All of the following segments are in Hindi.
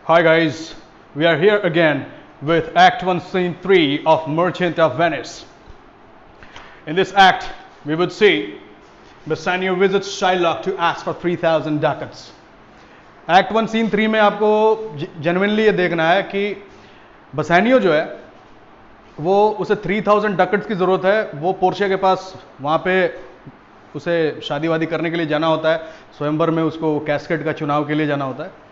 Hi guys, we are here again with Act 1 Scene 3 of Merchant of Venice. In this act, we would see Bassanio visits Shylock to ask for 3,000 ducats. Act 1 Scene 3 में आपको जेन्युइनली ये देखना है कि बसानियो जो है वो उसे 3,000 डकट्स की ज़रूरत है. वो पोर्शिया के पास वहाँ पे उसे शादी वादी करने के लिए जाना होता है. स्वयंवर में उसको कैस्केड का चुनाव के लिए जाना होता है.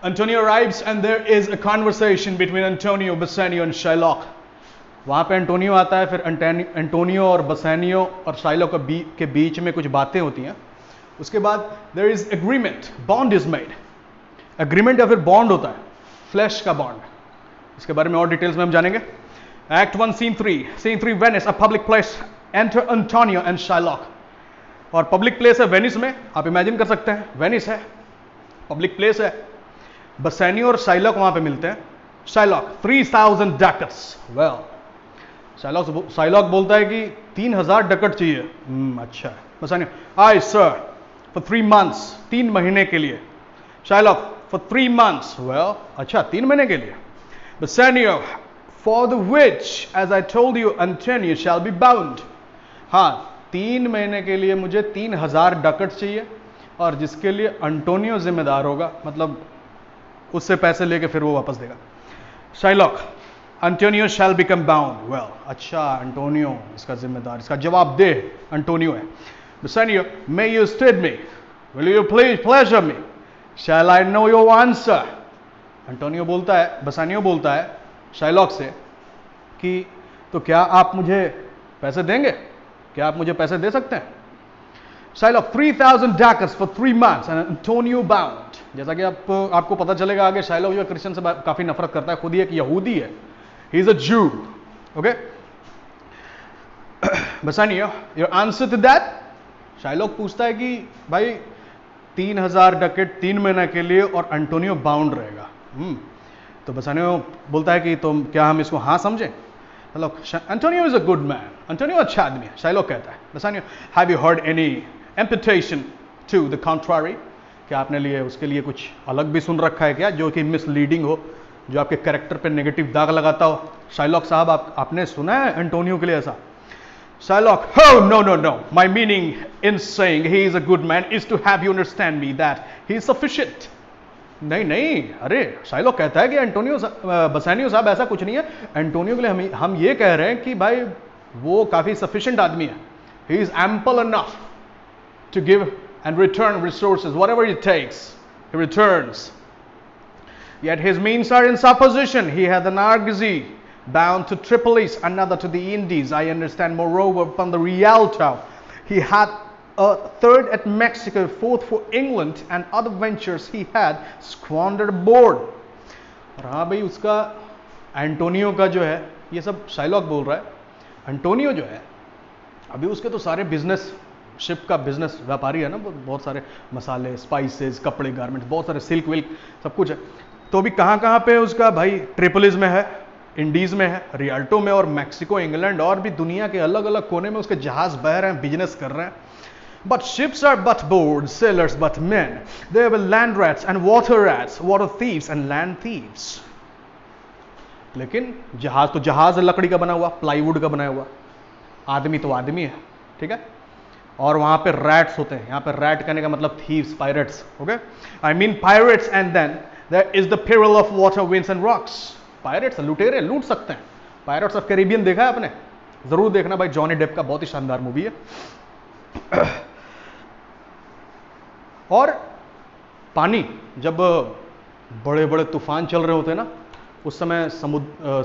Antonio arrives and there is a conversation between Antonio, Bassanio and Shylock. वहाँ पे एंटोनियो आता है. फिर एंटोनियो और बसानियो और शाइलॉक के बीच में कुछ बातें होती हैं. उसके बाद there is agreement, bond is made. Agreement या फिर बॉन्ड होता है, फ्लैश का बॉन्ड. इसके बारे में और डिटेल्स में हम जानेंगे. Act 1 Scene 3 Venice, a public place. Enter Antonio and Shylock. और पब्लिक प्लेस है वेनिस में. आप इमेजिन कर सकते हैं, वेनिस है, पब्लिक प्लेस है. बसानियो और शाइलॉक वहां पे मिलते हैं. शाइलॉक 3,000 डकट्स. वेल, शाइलॉक बोलता है कि 3,000 डकट चाहिए. अच्छा. बसानियो, आई सर, फॉर 3 months, 3 महीने के लिए. Shylock, for 3 months. वेल, अच्छा, 3 महीने के लिए. Bassanio, for the which as I told you Antonio shall be bound. हाँ, 3 महीने के लिए मुझे 3,000 डकट चाहिए और जिसके लिए एंटोनियो जिम्मेदार होगा, मतलब उससे पैसे लेके फिर वो वापस देगा. Shylock, Antonio shall become bound. Well, अच्छा, एंटोनियो इसका जिम्मेदार, इसका जवाब दे एंटोनियो है. Bassanio, may you stead me, will you please pleasure me, shall I know your answer. Antonio बोलता है, बसानियो बोलता है शाइलॉक से कि तो क्या आप मुझे पैसे देंगे, क्या आप मुझे पैसे दे सकते हैं. Shylock, 3,000 ducats for 3 months and Antonio bound. जैसा कि आपको पता चलेगा आगे, शाइलॉक जो क्रिश्चियन से काफी नफरत करता है, खुद ही एक यहूदी है. He is a Jew. Okay? Bassanio, your answer to that? Shylock पूछता है कि भाई 3,000 डकेट 3 महीने के लिए और एंटोनियो बाउंड रहेगा. तो बसानियो बोलता है कि तो क्या हम इसको हाँ समझें. Antonio is a good man, Antonio अच्छा आदमी है. शाइलॉक कहता है, Bassanio, have you heard any imputation to the contrary? क्या आपने लिए उसके लिए कुछ अलग भी सुन रखा है क्या, जो कि मिसलीडिंग हो, जो आपके कैरेक्टर पे नेगेटिव दाग लगाता हो. शाइलॉक साहब, आपने सुना है एंटोनियो के लिए ऐसा. Shylock, oh no no no, my meaning in saying he is a good man is to have you understand me that he is sufficient. नहीं नहीं, अरे शाइलॉक कहता है कि एंटोनियो बसानियो साहब ऐसा कुछ नहीं है. एंटोनियो के लिए हम ये कह रहे हैं कि भाई वो काफी सफिशिएंट आदमी है. he is ample enough to give and return resources, whatever it takes, he returns. Yet his means are in supposition. He had an argosy bound to Tripolis, another to the Indies. I understand, moreover, upon the Rialto. He had a third at Mexico, fourth for England, and other ventures he had squandered aboard. और हाँ भाई, उसका एंटोनियो का जो है, ये सब शाइलॉक बोल रहा है. एंटोनियो जो है अभी उसके तो सारे बिजनेस, शिप का बिजनेस व्यापारी है ना, बहुत सारे मसाले, स्पाइसेस, कपड़े, गारमेंट्स, बहुत सारे सिल्क विल्क, सब कुछ है. तो अभी कहाँ कहाँ पे उसका भाई, ट्रिपोलिस में है, इंडीज में है, रियाल्टो में, और मैक्सिको, इंग्लैंड, और भी दुनिया के अलग अलग कोने में उसके जहाज बह रहे हैं, बिजनेस कर रहे हैं. But ships are but board, sailors but man. There were land rats and water rats, water thieves and land thieves. लेकिन जहाज तो जहाज लकड़ी का बना हुआ, प्लाईवुड का बनाया हुआ. आदमी तो आदमी है, ठीक है. और वहां पे रैट्स होते हैं. यहां पे रैट कहने का मतलब thieves, pirates. Okay, I mean pirates. And then there is the peril of water, winds and rocks. Pirates, लुटेरे, लूट सकते हैं. पायरेट्स ऑफ कैरिबियन देखा है आपने? जरूर देखना भाई, जॉनी डेप का बहुत ही शानदार मूवी है. और पानी, जब बड़े बड़े तूफान चल रहे होते हैं ना, उस समय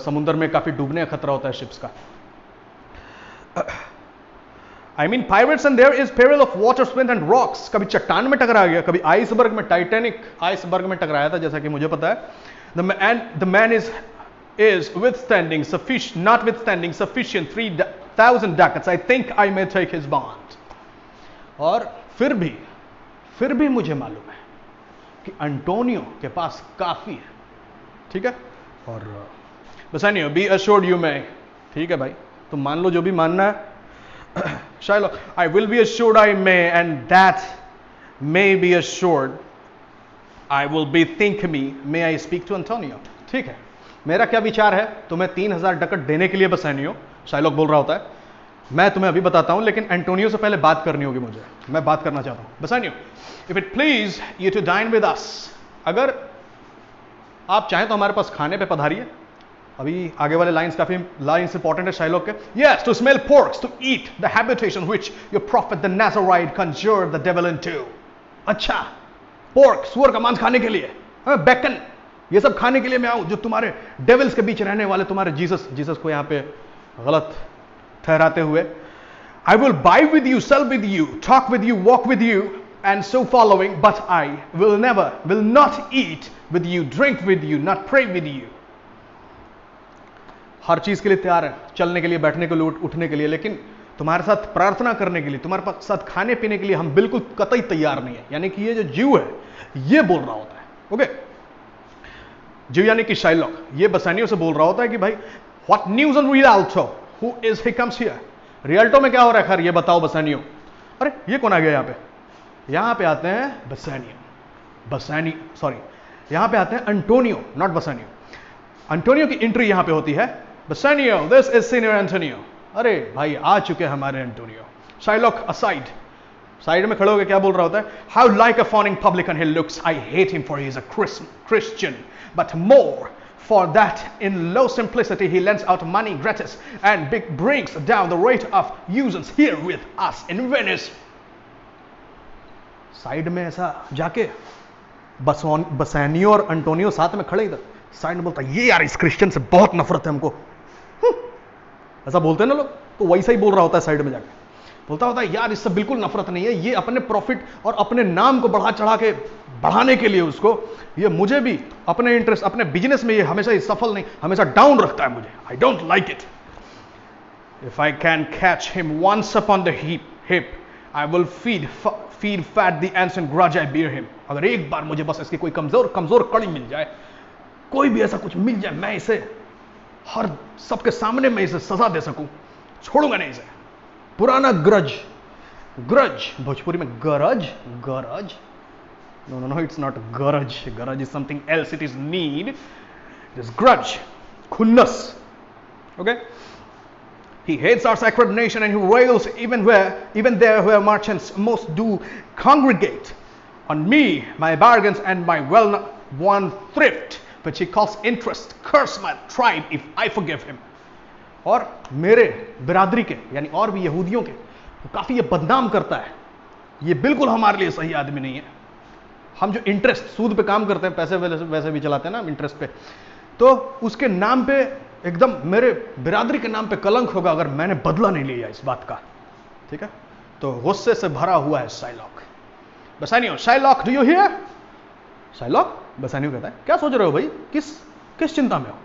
समुद्र में काफी डूबने का खतरा होता है शिप्स का. I mean pirates, and there is peril of water, wind and rocks. कभी चट्टान में टकरा गया, कभी आइसबर्ग में, टाइटैनिक आइसबर्ग में टकराया था, जैसा कि मुझे पता है. The man is withstanding sufficient, notwithstanding sufficient 3,000 ducats. I think I may take his bond. और फिर भी मुझे मालूम है कि एंटोनियो के पास काफी है, ठीक है. और बसानियो, बी assured you may. ठीक है भाई, तुम मान लो जो भी मानना है. Shylock, I will be assured I may, and that may be assured I will bethink me, may I speak to Antonio. ठीक है, मेरा क्या विचार है तुम्हें 3000 डकट देने के लिए बसानियो, शाइलॉक बोल रहा होता है, मैं तुम्हें अभी बताता हूं, लेकिन एंटोनियो से पहले बात करनी होगी मुझे, मैं बात करना चाहता हूं। Bassanio, if it please you to dine with us, अगर आप चाहें तो हमारे पास खाने पे पधारिए। अभी आगे वाले लाइंस काफी लाइंस इंपॉर्टेंट है शाइलॉक के। Yes, to smell porks, to eat the habitation which your prophet the Nazarite conjured the devil into. अच्छा, पोर्क, सुअर का मांस खाने के लिए, बेकन, ये सब खाने के लिए मैं आऊं, जो तुम्हारे डेविल्स के बीच रहने वाले तुम्हारे जीसस को यहां पे गलत ठहराते हुए। I will buy with you, sell with you, talk with you, walk with you and so following, but I will not eat with you, drink with you, not pray with you. हर चीज के लिए तैयार है, चलने के लिए, बैठने के लिए, उठने के लिए, लेकिन तुम्हारे साथ प्रार्थना करने के लिए, तुम्हारे साथ खाने पीने के लिए हम बिल्कुल कतई तैयार नहीं है। यानी कि ये जो जीव है ये बोल रहा होता है। ओके, जीव यानी कि शाइलॉक ये बसानियों से बोल रहा होता है कि भाई what news on Rialto, who is he comes here. Rialto में क्या हो रहा है, खैर ये बताओ बसानियों। अरे ये कौन आ गया यहाँ पे? यहाँ पे आते हैं यहाँ पे आते हैं एंटोनियो, नॉट बसानियो। एंटोनियो की एंट्री यहाँ पे होती है। बसानियो, दिस इज सीनियर एंटोनियो। अरे भाई आ चुके हमारे एंटोनियो। शाइलॉक असाइड, साइड में खड़े होकर क्या बोल रहा होता है? How like a fawning publican he looks, I hate him for he is a Christian, but more for that in low simplicity he lends out money gratis and brings down the rate of usance here with us in Venice. Side में ऐसा जाके बसानियो और एंटोनियो साथ में खड़े, इधर साइड में बोलता है ये यार इस क्रिश्चियन से बहुत नफरत है हमको, ऐसा बोलते हैं ना लोग, तो वैसा ही बोल रहा होता है। साइड में जाके बोलता होता है यार इससे बिल्कुल नफरत नहीं है, ये अपने प्रॉफिट और अपने नाम को बढ़ा चढ़ा के बढ़ाने के लिए उसको, ये मुझे भी अपने इंटरेस्ट, अपने बिजनेस में ये हमेशा सफल नहीं, हमेशा डाउन रखता है मुझे। I don't like it. If I can catch him once upon the hip I will feed fat the ancient grudge I bear him. अगर एक बार मुझे बस इसकी कोई कमजोर कड़ी मिल जाए, कोई भी ऐसा कुछ मिल जाए, मैं इसे हर सबके सामने मैं इसे सजा दे सकूं, छोड़ूंगा नहीं इसे। पुराना ग्रज भोजपुरी में गरज, no, it's not grudge is something else, it is need, it is grudge, खुन्नस। okay, he hates our sacred nation and he rails even there where merchants most do congregate on me, my bargains and my well-won thrift which he calls interest. Curse my tribe if I forgive him. और मेरे बिरादरी के यानी और भी यहूदियों के काफी ये बदनाम करता है, ये बिल्कुल हमारे लिए सही आदमी नहीं है। हम जो इंटरेस्ट, सूद पे काम करते हैं, पैसे वैसे भी चलाते हैं ना इंटरेस्ट पे, तो उसके नाम पे एकदम मेरे बिरादरी के नाम पे कलंक होगा अगर मैंने बदला नहीं लिया इस बात का। ठीक है, तो गुस्से से भरा हुआ है Shylock. Bassanio, Shylock do you hear? Shylock, Bassanio कहता है क्या सोच रहे हो भाई, किस चिंता में हो,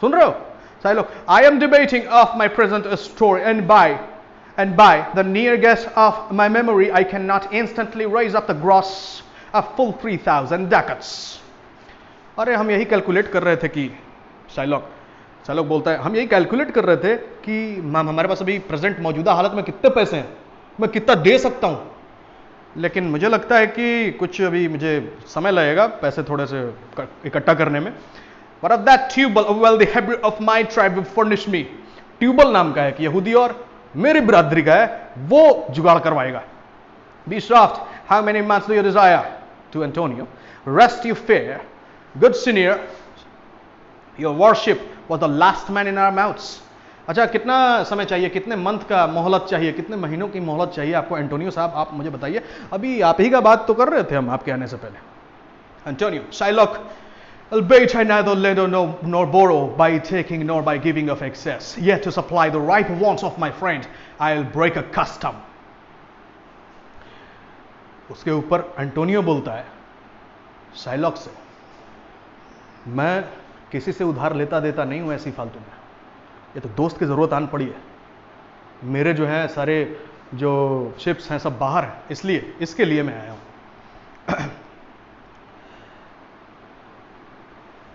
सुन रहे हो? Shylock, I am debating of my present story, and by the near guess of my memory, I cannot instantly raise up the gross of full 3000 ducats. अरे हम यही कैलकुलेट कर रहे थे कि शाइलॉक बोलता है हम यही कैलकुलेट कर रहे थे कि हमारे पास अभी प्रेजेंट मौजूदा हालत में कितने पैसे हैं, मैं कितना दे सकता हूं, लेकिन मुझे लगता है कि कुछ अभी मुझे समय लगेगा पैसे थोड़े से इकट्ठा करने में। But of that Tubal, a wealthy Hebrew of my tribe will furnish me. Tubal नाम का है कि यहूदी और मेरी बिरादरी का है, वो जुगाड़ करवाएगा। Be soft, how many months do you desire? To Antonio, rest you fear, good senior, your worship was the last man in our mouths. अच्छा, कितना समय चाहिए, कितने मंथ का मोहलत चाहिए, कितने महीनों की मोहलत चाहिए आपको एंटोनियो साहब, आप मुझे बताइए। अभी आप ही का बात तो कर रहे थे हम आपके आने से पहले। Antonio, Shylock, albeit I neither lend nor borrow by taking nor by giving of excess, yet to supply the right wants of my friend, I'll break a custom. उसके ऊपर एंटोनियो बोलता है शाइलॉक से, मैं किसी से उधार लेता देता नहीं हूं ऐसी फालतू में, ये तो दोस्त की जरूरत आन पड़ी है, मेरे जो है सारे जो शिप्स हैं सब बाहर हैं, इसलिए इसके लिए मैं आया हूं।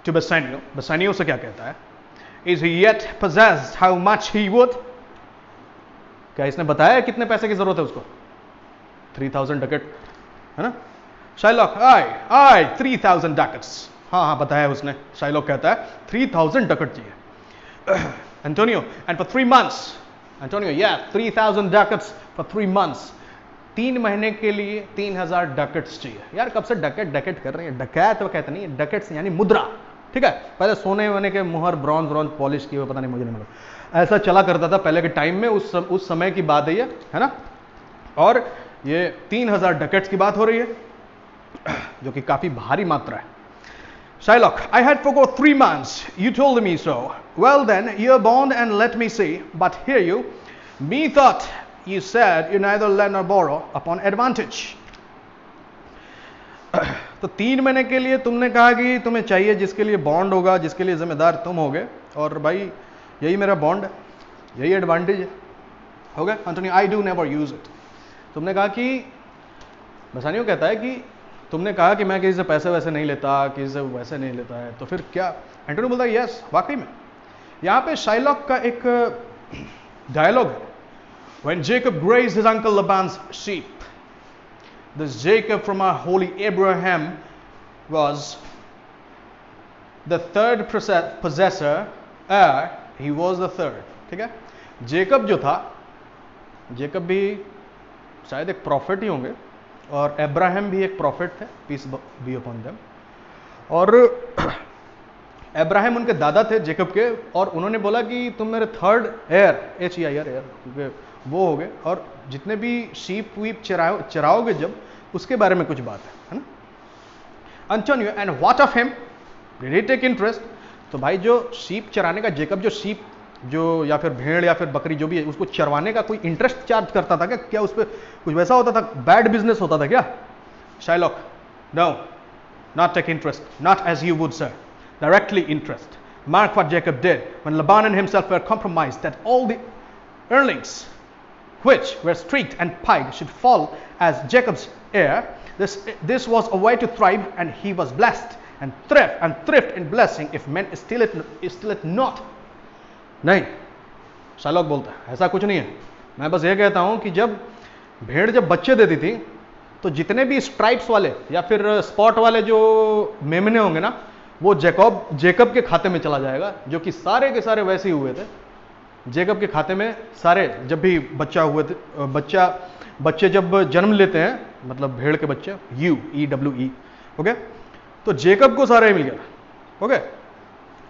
To Bassanio से क्या कहता है? Is he yet possessed how much he would? क्या इसने बताया कितने पैसे की जरूरत है उसको? 3000 डकेट है ना? शाइलॉक, आई 3000 डकट्स। हाँ हाँ बताया उसने। शाइलॉक कहता है 3000 डकट चाहिए। Antonio, and for 3 months। Antonio, या 3000 डकट्स फॉर 3 months। 3 महीने के लिए 3000 डकट्स चाहिए। यार कब से डकट डकट कर रहे हैं? डकैत तो कहते नहीं, डकट्स यानी मुद्रा। ठीक है, पहले सोने वोने के मुहर ब्रॉन्ज ब्रॉन्ज पॉलिश किए हुए, पता नहीं, मुझे नहीं मालूम, ऐसा चला करता था पहले के टाइम में। उस समय की बात है ये, है ना। और ये 3000 डकट्स की बात हो रही है, जो कि काफी भारी मात्रा है। Shylock, I had forgot 3 months. You told me so. Well then, you're bound and let me see. But hear you, methought you said you neither lend nor borrow upon advantage. तो 3 महीने के लिए तुमने कहा कि तुम्हें चाहिए, जिसके लिए बॉन्ड होगा, जिसके लिए जिम्मेदार तुम होगे, और भाई यही मेरा बॉन्ड है, यही एडवांटेज है, हो गया। Antonio, I do never use it. तुमने कहा कि, बसानियो कहता है कि तुमने कहा कि मैं किसी से पैसे वैसे नहीं लेता, किसी से वैसे नहीं लेता है, तो फिर क्या? एंटोनियो बोलता है यस, वाकई में। यहां पे शाइलॉक का एक डायलॉग है। When Jacob grazed his uncle Laban's sheep, this Jacob from our holy Abraham was the third possessor, he was the third। ठीक है, जेकब जो था, जेकब भी शायद एक प्रॉफिट ही होंगे, और अब्राहम भी एक प्रॉफिट थे, पीस बी अपॉन देम। और अब्राहम उनके दादा थे जेकब के, और उन्होंने बोला कि तुम मेरे थर्ड एयर, HEIR एयर, क्योंकि वो हो गए, और जितने भी शीप वीप चराओगे जब, उसके बारे में कुछ बात है ना। Antonio, and what of him, did he take interest? तो भाई जो शीप चराने का, जेकब जो शीप जो, या फिर भेड़ या फिर बकरी जो भी है, उसको चरवाने का कोई इंटरेस्ट चार्ज करता था क्या? क्या उस पर कुछ वैसा होता था, बैड बिजनेस होता था क्या? Shylock, no, not take interest, not as you would sir, directly interest. Mark what Jacob did when Laban and himself were compromised that all the earnings which were streaked and piped should fall as Jacob's heir. This was a way to thrive, and he was blessed and thrift in blessing if men steal it not. नहीं, शाइलॉक बोलता है ऐसा कुछ नहीं है। मैं बस ये कहता हूं कि जब भेड़ जब बच्चे देती थी, तो जितने भी स्ट्राइप्स वाले या फिर स्पॉट वाले जो मेमने होंगे ना, वो जेकब के खाते में चला जाएगा, जो कि सारे के सारे वैसे ही हुए थे। जेकब के खाते में सारे, जब भी बच्चा हुए थे, बच्चे जब जन्म लेते हैं, मतलब भेड़ के बच्चे, EWE, ओके, तो जेकब को सारा ही मिल गया। Okay,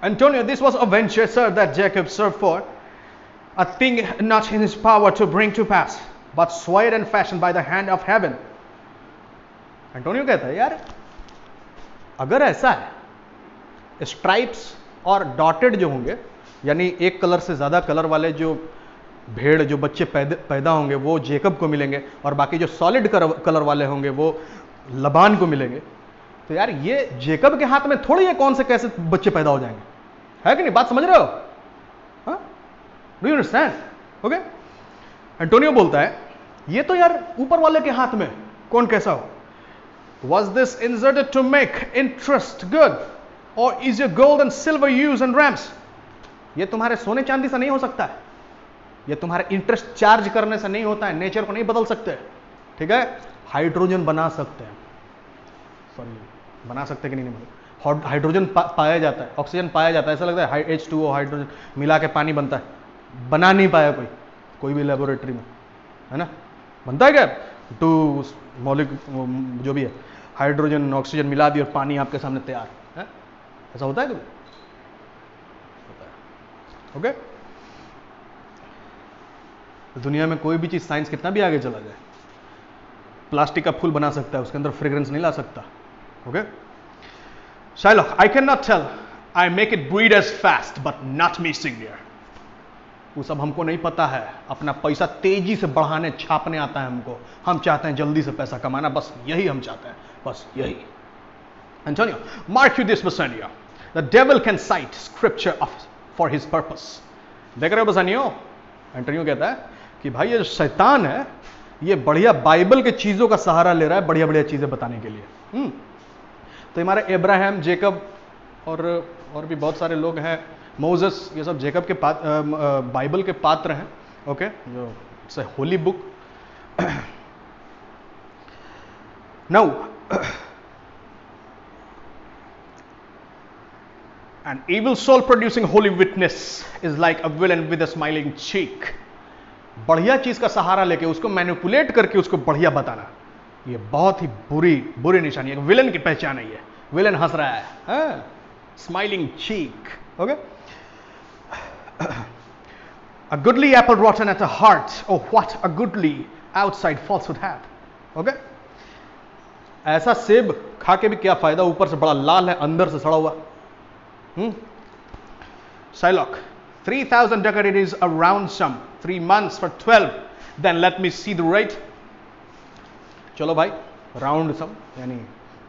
Antonio, this was a venture, sir, that Jacob served for, a thing not in his power to bring to pass, but swayed and fashioned by the hand of heaven. Antonio कहता है यार, अगर ऐसा है, स्ट्राइप्स और डॉटेड जो होंगे, यानी एक कलर से ज्यादा कलर वाले जो भेड़, जो बच्चे पैदा होंगे, वो जेकब को मिलेंगे, और बाकी जो सॉलिड कलर वाले होंगे वो लबान को मिलेंगे, तो यार ये जेकब के हाथ में थोड़ी है कौन से कैसे बच्चे पैदा हो जाएंगे, है कि नहीं? बात समझ रहे हो? Do you understand? Okay, Antonio बोलता है ये तो यार ऊपर वाले के हाथ में, कौन कैसा हो। Was this inserted to make interest good, or is your gold and silver use and rams? ये तुम्हारे सोने चांदी से नहीं हो सकता है, ये तुम्हारे इंटरेस्ट चार्ज करने से नहीं होता है, नेचर को नहीं बदल सकते, ठीक है? हाइड्रोजन बना सकते हैं, सॉरी बना सकते कि नहीं, हाइड्रोजन पाया जाता है, ऑक्सीजन पाया जाता है, ऐसा लगता है H2O हाइड्रोजन मिला के पानी बनता है, बना नहीं पाया कोई भी लेबोरेटरी में, है ना? बनता है क्या? 2 मौलिक जो भी है, हाइड्रोजन ऑक्सीजन मिला दी और पानी आपके सामने तैयार है, ऐसा होता है कभी? ओके, दुनिया में कोई भी चीज, साइंस कितना भी आगे चला जाए, प्लास्टिक का फूल बना सकता है, उसके अंदर फ्रेग्रेंस नहीं ला सकता। Okay, Shylock, I cannot tell, I make it breed as fast but not me senior। वो सब हमको नहीं पता है, अपना पैसा तेजी से बढ़ाने छापने आता है हमको, हम चाहते हैं जल्दी से पैसा कमाना, बस यही हम चाहते हैं, बस यही। Antonio, mark you this, Bassanio, the devil can cite scripture for his purpose। देख रहे हो बसानियो? एंटोनियो कहता है कि भाई ये शैतान है, ये बढ़िया बाइबल के चीजों का सहारा ले रहा है बढ़िया बढ़िया चीजें बताने के लिए। तो हमारे अब्राहम, जेकब और भी बहुत सारे लोग हैं, मोसेस, ये सब जेकब के बाइबल के पात्र हैं। ओके, जो Holi book. Now An evil soul producing holy witness is like a villain with a smiling cheek. बढ़िया चीज का सहारा लेके उसको मैनिपुलेट करके उसको बढ़िया बताना, ये बहुत ही बुरी निशानी है. विलन की पहचान है ये. विलन हंस रहा है, smiling cheek. Okay. A goodly apple rotten at the heart. Oh, what a goodly outside falsehood hath. Okay. ऐसा सेब खा के भी क्या फायदा, ऊपर से बड़ा लाल है, अंदर से सड़ा हुआ. Shylock, 3,000 ducat it is a round sum. 3 months for 12. Then let me see the rate. चलो भाई, राउंड सम यानी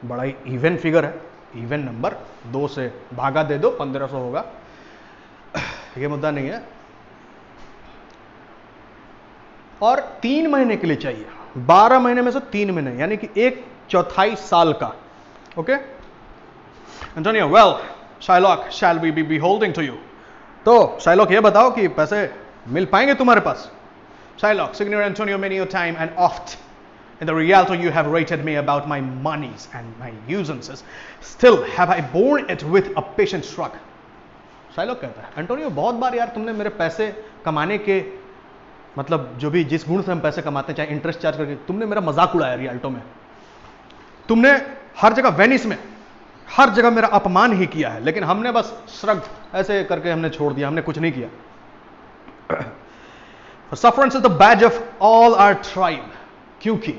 बड़ा ही इवन फिगर है, इवन नंबर. 2 से भागा दे दो, 1500 होगा. ये मुद्दा नहीं है. और 3 महीने के लिए चाहिए. 12 महीने में से 3 महीने यानी कि 1/4 साल का. Okay. Antonio, well Shylock, shall we be beholding to you? तो Shylock ये बताओ कि पैसे मिल पाएंगे तुम्हारे पास. Shylock, Signor Antonio, many a time and oft in the Rialto you have rated me about my monies and my usances. Still have I borne it with a patient shrug. Shylock कहता है, एंटोनियो बहुत बार यार तुमने मेरे पैसे कमाने के मतलब जो भी जिस गुण से हम पैसे कमाते हैं, चाहे इंटरेस्ट चार्ज करके, तुमने मेरा मजाक उड़ाया रियाल्टो में. तुमने हर जगह, वेनिस में हर जगह मेरा अपमान ही किया है, लेकिन हमने बस श्रग ऐसे करके हमने छोड़ दिया, हमने कुछ नहीं किया. Sufferance is the badge of all our tribe. क्योंकि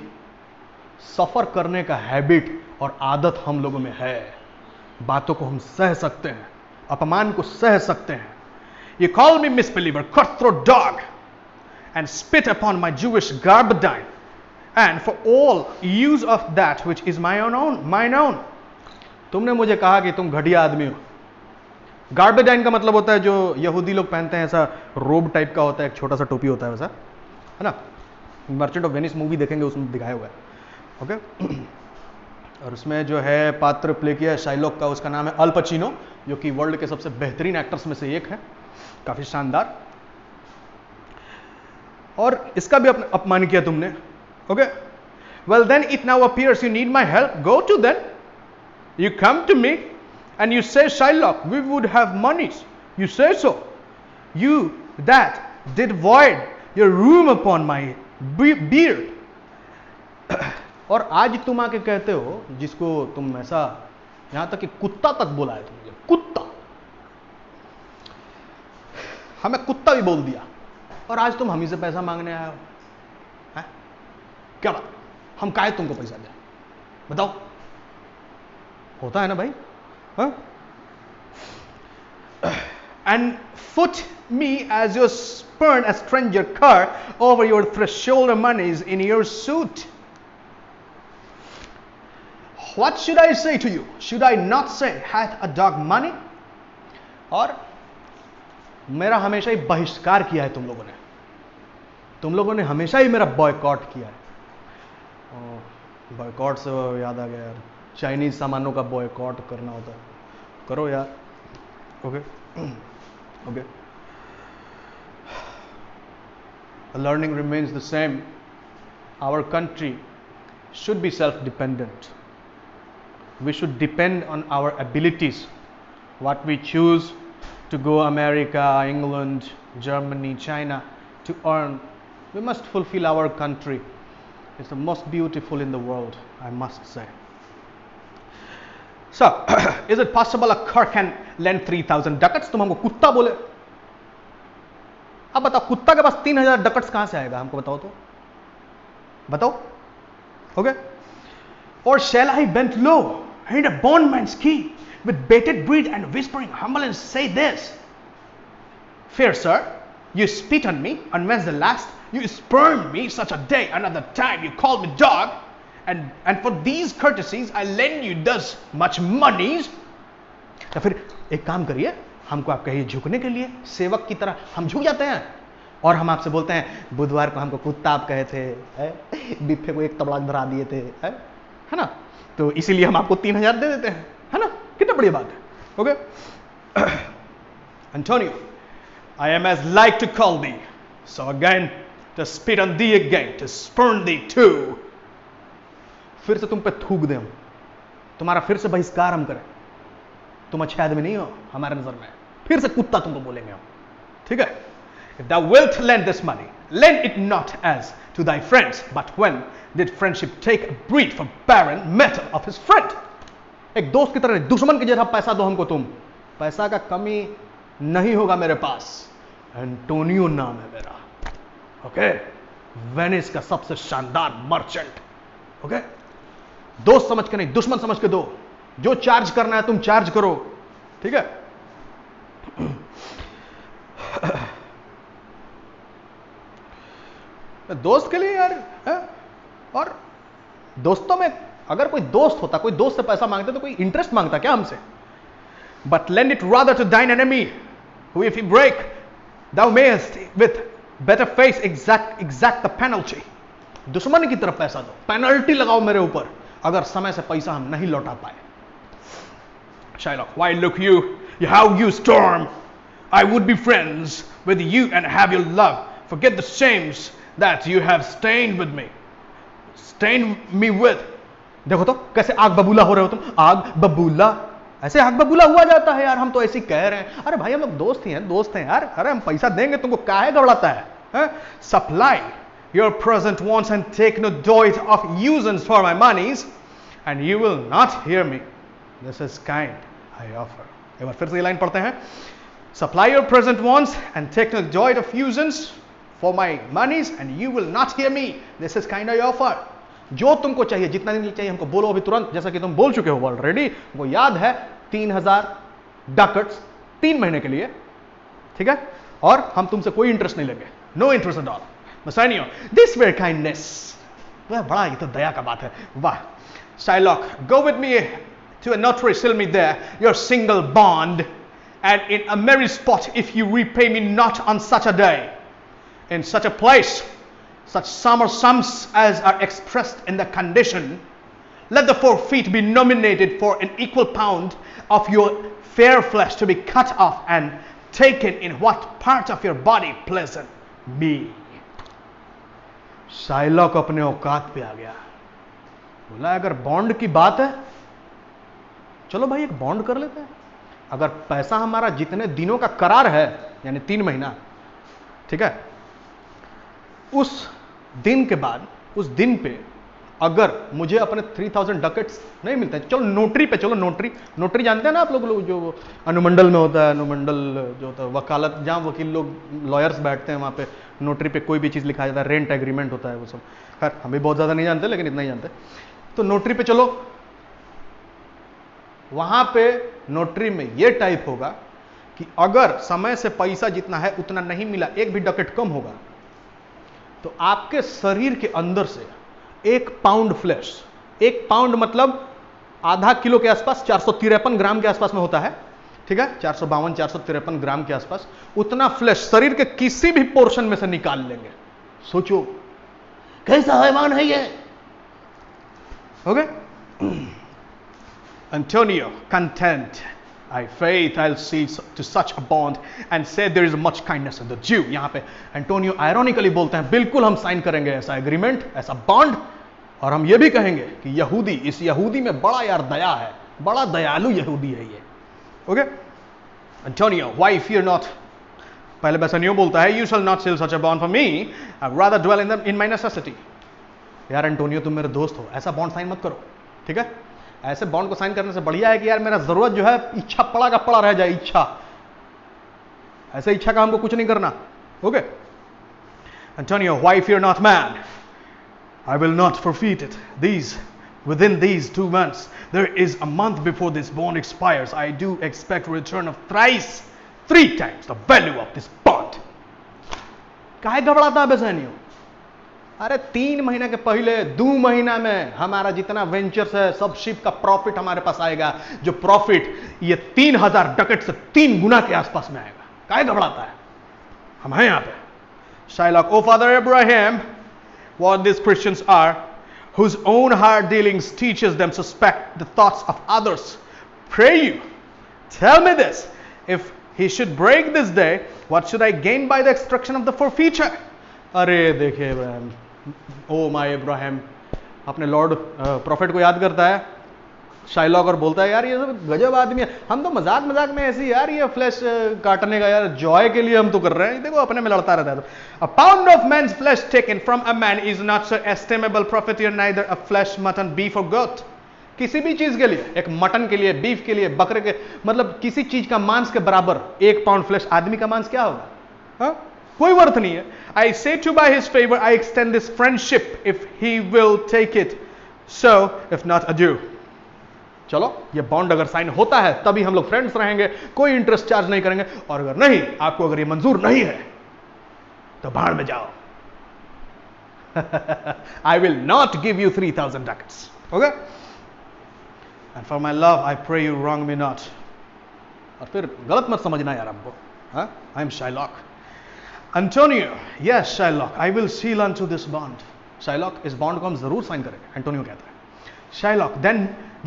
सफर करने का हैबिट और आदत हम लोगों में है. बातों को हम सह सकते हैं, अपमान को सह सकते हैं. You call me misbeliever, cutthroat dog, and spit upon my Jewish garbadine, and for all use of that which is mine own. तुमने मुझे कहा कि तुम घटिया आदमी हो. गार्बेडाइन का मतलब होता है जो यहूदी लोग पहनते हैं, ऐसा रोब टाइप का होता है, एक छोटा सा टोपी होता है वैसा, है ना. मर्चेंट ऑफ वेनिस मूवी देखेंगे, उसमें दिखाया हुआ है. ओके. और उसमें जो है पात्र प्ले किया है शाइलॉक का, उसका नाम है अल पचिनो, जो कि वर्ल्ड के सबसे बेहतरीन एक्टर्स में से एक है, काफी शानदार. और इसका भी अपमान किया तुमने. Okay. Well then it now appears you need my help. Go to then. You come to me and you say, Shylock, we would have monies. You say so. You that did void your room upon my beard. और आज तुम आके कहते हो, जिसको तुम ऐसा, यहां तक कि कुत्ता तक बोला है तुमने, कुत्ता, हमें कुत्ता भी बोल दिया, और आज तुम हम ही से पैसा मांगने आए हो. है? क्या बात, हम काहे तुमको पैसा दें, बताओ. होता है ना भाई. And foot me as you spurn a stranger cur over your threshold monies in your suit. What should I say to you? Should I not say, hath a dog money? और मेरा हमेशा ही बहिष्कार किया है तुम लोगों ने हमेशा ही मेरा बॉयकॉट किया है. बॉयकॉट से याद आ गया यार, चाइनीज सामानों का बॉयकॉट करना होता है, करो यार. Okay. Okay. The learning remains the same. Our country should be self-dependent. We should depend on our abilities. What we choose to go America, England, Germany, China to earn, we must fulfill our country. It's the most beautiful in the world, I must say. So, is it possible a cur can lend 3,000 ducats? तुम हमको कुत्ता बोले. अब बताओ, कुत्ता के पास 3,000 डकट्स कहां से आएगा, हमको बताओ तो, बताओ. Okay. Or shall I bend low, hit a bondman's key with bated breath and whispering humble and say this? Fair sir, you spit on me, and when's the last you spurned me such a day, another time you called me dog, and for these courtesies I lend you thus much monies. तो फिर एक काम करिए, हमको आप कहिए झुकने के लिए, सेवक की तरह हम झुक जाते हैं, और हम आपसे बोलते हैं बुधवार को हमको कुत्ता आप कहे थे, बिफ्फे को एक तबला धरा दिए थे, है ना, तो इसीलिए हम आपको 3,000 दे देते हैं, है ना. कितना बड़ी बात है. Okay. Antonio, I am as like to call thee, so again to spit on thee again, to spurn thee too. फिर से तुम पे थूक दें हम, तुम्हारा फिर से बहिष्कार हम करें, तुम अच्छे आदमी नहीं हो हमारे नजर में, फिर से कुत्ता तुमको बोलेंगे हम, ठीक है? If thou wilt lend this money, lend it not as to thy friends, but when did friendship take a breed from barren metal of his friend? एक दोस्त की तरह, दुश्मन की जगह पैसा दो हमको तुम, पैसा का कमी नहीं होगा मेरे पास, एंटोनियो नाम है मेरा, ओके? वेनिस का सबसे शानदार मर्चेंट, ओके? दोस्त समझ के नहीं, दुश्मन समझ के दो, जो चार्ज करना है तुम चार्ज करो, ठीक है? दोस्त के लिए यार है? और दोस्तों में अगर कोई दोस्त होता, कोई दोस्त से पैसा मांगता तो कोई इंटरेस्ट मांगता क्या हमसे? But lend it rather to thine enemy who if he break thou mayest with better face exact the penalty. दुश्मन की तरफ पैसा दो, पेनल्टी लगाओ मेरे ऊपर अगर समय से पैसा हम नहीं लौटा पाए. Shylock, why look you how you storm? I would be friends with you and have your love. Forget the shames that you have stained with me. Stained me with. देखो तो कैसे आग बबूला हो रहे हो तुम, आग बबूला, ऐसे आग बबूला हुआ जाता है यार, हम तो ऐसे ही कह रहे हैं. अरे भाई हम लोग दोस्त हैं यार, अरे हम पैसा देंगे तुमको, काहे घबराता है? Supply your present wants and take no doit of usance for my monies, and you will not hear me. This is kind I offer. एक बार फिर से ये लाइन पढ़ते हैं. Supply your present wants and take no doit of usance for my monies, and you will not hear me. This is kind I offer. जो तुमको चाहिए, जितना दिन चाहिए हमको बोलो अभी तुरंत, जैसा कि तुम बोल चुके हो ऑलरेडी, वो याद है 3000 डकट्स 3 महीने के लिए, ठीक है? और हम तुमसे कोई इंटरेस्ट नहीं लेंगे, no interest at all. Bassanio, this very kindness. वह बड़ा, ये तो दया का बात है, वाह. Shylock, go with me to a notary, sell me there your single bond, and in a merry spot if you repay me not on such a day, in such a place, such sums as are expressed in the condition, let the forfeit be nominated for an equal pound of your fair flesh to be cut off and taken in what part of your body pleasant me. Shylock अपने औकात पे आ गया, बोला अगर बॉन्ड की बात है, चलो भाई एक बॉन्ड कर लेते हैं. अगर पैसा हमारा जितने दिनों का करार है, यानी 3 महीना, ठीक है, उस दिन के बाद, उस दिन पे अगर मुझे अपने 3000 डकेट्स नहीं मिलते हैं, चलो नोटरी पे, चलो नोटरी जानते हैं ना आप लोग, जो अनुमंडल में होता है, अनुमंडल जो होता है वकालत, जहाँ वकील लोग लॉयर्स बैठते हैं, वहाँ पे नोटरी पे कोई भी चीज़ लिखा जाता है, रेंट एग्रीमेंट होता है, वो सब. खैर हम भी बहुत ज़्यादा नहीं जानते, लेकिन इतना ही जानते. तो नोटरी पे चलो, वहाँ पे नोटरी में ये टाइप होगा कि अगर समय से पैसा जितना है उतना नहीं मिला, एक भी डकेट कम होगा, तो आपके शरीर के अंदर से 1 पाउंड फ्लैश, 1 पाउंड मतलब आधा किलो के आसपास, 453 ग्राम के आसपास में होता है, ठीक है, 452-453 ग्राम के आसपास, उतना फ्लैश शरीर के किसी भी पोर्शन में से निकाल लेंगे. सोचो कैसा हैवान है ये. Okay. Antonio, content, I faith I'll see to such a bond and say there is much kindness in the Jew. यहां पे एंटोनियो आयरॉनिकली बोलते हैं, बिल्कुल हम साइन करेंगे ऐसा एग्रीमेंट, ऐसा बॉन्ड, और हम ये भी कहेंगे कि यहूदी, इस यहूदी में बड़ा यार दया है, बड़ा दयालु यहूदी है ये. Okay. Antonio, why fear not? पहले बेसनियो बोलता है, you shall not sell such a bond for me, I'd rather dwell in my necessity. यार एंटोनियो तुम मेरे दोस्त हो, ऐसा बॉन्ड साइन मत करो, ठीक है? ऐसे बॉन्ड को साइन करने से बढ़िया है कि यार मेरा जरूरत जो है, इच्छा पड़ा का पड़ा रह जाए, इच्छा, ऐसे इच्छा का हमको कुछ नहीं करना. Okay. Antonio, why fear not man? I will not forfeit it. Within these 2 months, there is a month before this bond expires. I do expect return of 3 times the value of this bond. काहे घबराता है बेसनियो? अरे 3 महीने के पहले 2 महीना में हमारा जितना वेंचर्स है, सब शिप का प्रॉफिट हमारे पास आएगा, जो प्रॉफिट ये 3000 डकेट से 3 गुना के आसपास में आएगा. काहे घबराता है? हम हैं यहां पे. Shylock, oh Father Abraham, what these Christians are, whose own hard dealings teaches them suspect the thoughts of others. Pray you, tell me this, if he should break this day, what should I gain by the extraction of the forfeiture? अरे देखिए इब्राहिम, ओ माय इब्राहिम, अपने लॉर्ड प्रॉफिट को याद करता है शाइलॉक और बोलता है यार ये सब गजब आदमी है, हम तो मजाक मजाक में ऐसे यार ये फ्लैश काटने का यार जॉय के लिए हम तो कर रहे हैं, देखो अपने में लड़ता रहता है। A pound of man's flesh taken from a man is not so estimable profit neither a flesh mutton beef और गोट। किसी भी चीज के लिए, एक मटन के लिए, बीफ के लिए, बकरे के, मतलब किसी चीज का मांस के बराबर 1 पाउंड फ्लैश, आदमी का मांस क्या होगा? हाँ, कोई वर्थ नहीं है। I say to buy his favour I extend this friendship if he will take it, so if not adieu. चलो, ये बॉन्ड अगर साइन होता है तभी हम लोग फ्रेंड्स रहेंगे, कोई इंटरेस्ट चार्ज नहीं करेंगे, और अगर नहीं, आपको अगर ये मंजूर नहीं है तो भाड़ में जाओ। I will not give you 3000 ducats, okay? And for my love I pray you wrong me not. और फिर गलत मत समझना यार हमको, I am Shylock. Antonio, yes Shylock, I will seal on this bond. Shylock इस बॉन्ड को हम जरूर साइन करेंगे, एंटोनियो कहता है। Shylock,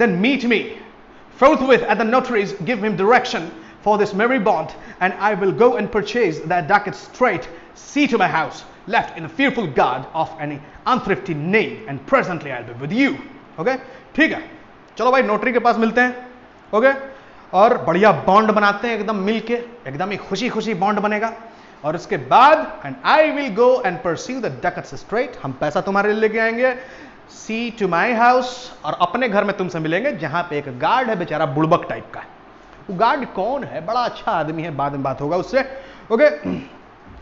then meet me forthwith at the notary's, give him direction for this merry bond, and I will go and purchase that ducat straight, see to my house, left in the fearful guard of any unthrifty knave, and presently I'll be with you. Okay? ठीक है, चलो भाई नोटरी के पास मिलते हैं, ओके? और बढ़िया बॉन्ड बनाते हैं, एकदम मिलके, एकदम ही खुशी खुशी बॉन्ड बनेगा। और उसके बाद and I will go and pursue the ducats straight, हम पैसा तुम्हारे लिए लेके आएंगे, सी टू माई हाउस, और अपने घर में तुमसे मिलेंगे जहां पे एक गार्ड है बेचारा बुड़बक टाइप का। वो गार्ड कौन है? बड़ा अच्छा आदमी है, बाद में बात होगा उससे, okay?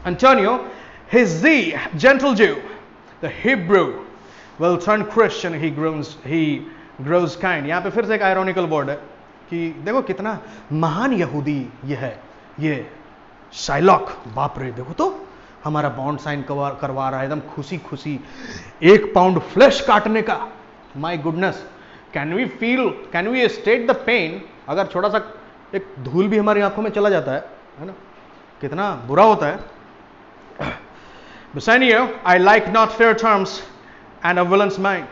Antonio, his gentle Jew, the Hebrew will turn Christian, he grows kind। यहां पे फिर से एक आयरोनिकल वर्ड है कि देखो कितना महान यहूदी ये है, ये शाइलॉक, बाप रे, देखो तो हमारा बॉन्ड साइन करवा रहा है एकदम खुशी खुशी, 1 पाउंड फ्लैश काटने का। My goodness, can we state the pain? अगर छोटा सा एक धूल भी हमारी आंखों में चला जाता है ना, कितना बुरा होता है। Bassanio, I like not fair terms and a villain's mind.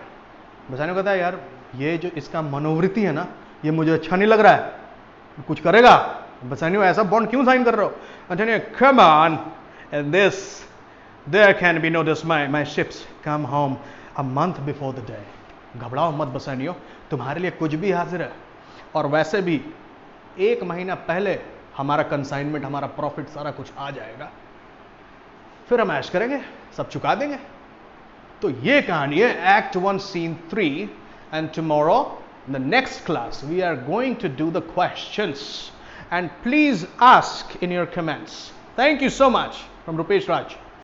Bassanio कहता है यार ये जो इसका मनोवृत्ति है ना, ये मुझे अच्छा नहीं लग रहा है, कुछ करेगा? बेसानियो, ऐसा बॉन्ड क्यों साइन कर रहे हो? Antonio, come on, and this there can be no dismay, my ships come home a month before the day। घबराओ मत बसानियो, तुम्हारे लिए कुछ भी हाजिर है, और वैसे भी 1 महीना पहले हमारा कंसाइनमेंट, हमारा प्रॉफिट, सारा कुछ आ जाएगा, फिर हम ऐश करेंगे, सब चुका देंगे। तो ये कहानी है act 1 scene 3, and tomorrow in the next class we are going to do the questions, and please ask in your comments. Thank you so much from Rupesh Raj.